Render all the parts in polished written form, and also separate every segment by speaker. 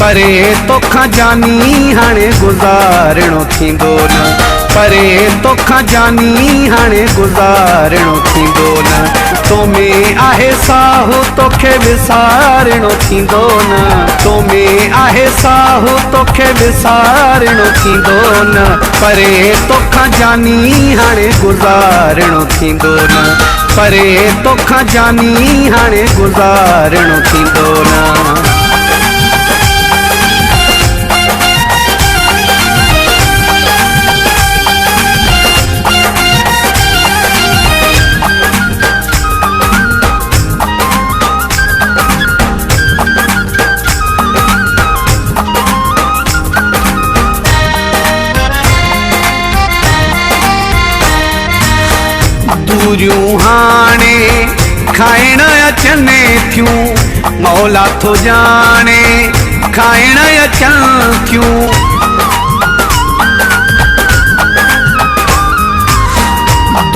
Speaker 1: परे तोखां जानी हाणे गुज़ारणो थींदो न, परे तोखां जानी हाणे गुज़ारणो थींदो न। तो में आहे साहु तोखे विसारणो थींदो न, तो में आहे साहु तोखे विसारणो थींदो न। परे तोखां जानी हाणे गुज़ारणो थींदो न, परे तोखां जानी हाणे गुज़ारणो थींदो न। दूरियूं हाणे खाइण अचनि थियूं, मौला थो जाने खाइण अचनि थियूं।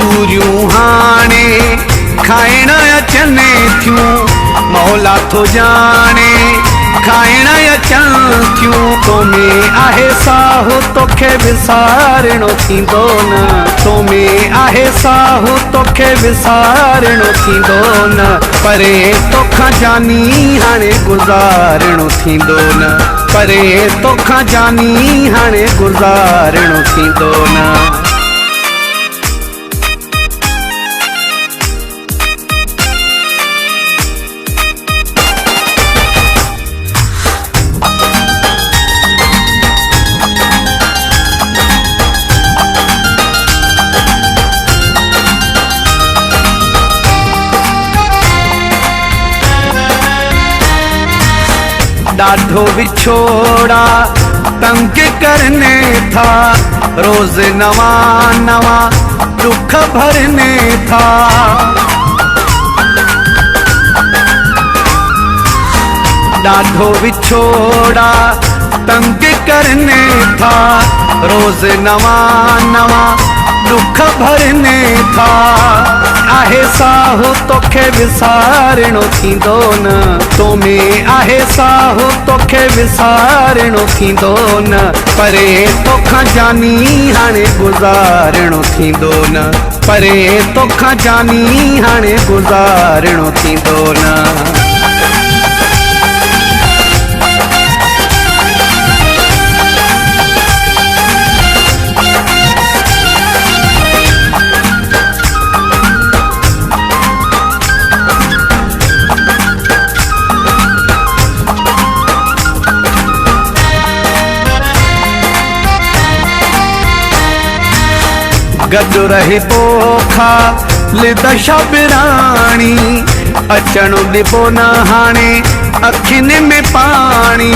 Speaker 1: दूरियूं हाणे खाइण अचनि थियूं, मौला थो जाने खाइण अचनि थियूं। तो में आहे साहु तोखे विसारणो थींदो न, तो में आहे साहु तोखे विसारणो थींदो न। परे तोखां जानी हाणे गुज़ारणो थींदो न, परे तोखां जानी हाणे गुज़ारणो थींदो न। ॾाढो विछोड़ा तंग करने था, रोज नवा नवा दुख भरने था। ॾाढो विछोड़ा तंग करने था, रोज नवा नवा दुख भरने था। आहे साहु तोखे विसारणो थींदो न, तो में आहे साहु तोखे विसारणो थींदो न। परे तोखां जानी हाणे गुज़ारणो थींदो न, परे तोखां जानी हाणे गुज़ारणो थींदो न। गॾु रहे पोखा लिदशा बिराणी, अचणु ॾिबो न हाणे अखियुनि में पाणी।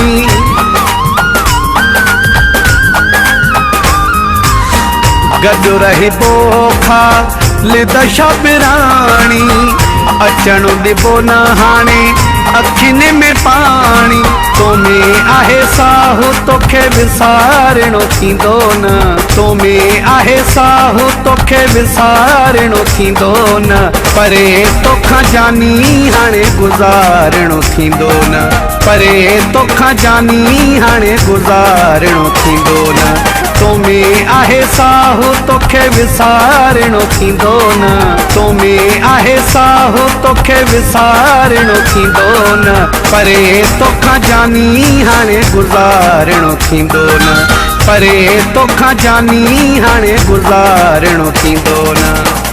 Speaker 1: गॾु रहे पोखा लिदशा बिराणी, अचणु ॾिबो न हाणे अखियुनि में पाणी। तो में आहे साहु तोखे विसारणो थींदो न, तो में आहे साहु तोखे विसारणो थींदो न। परे तोखां जानी हाणे गुज़ारणो थींदो न, परे तोखां जानी हाणे गुज़ारणो थींदो न। तो में आहे साहु तोखे विसारणो थींदो न, तो में आहे साहु तोखे विसारणो थींदो न। परे तोखां जानी हाणे गुज़ारणो थींदो न, परे तोखां जानी हाणे गुज़ारणो थींदो न।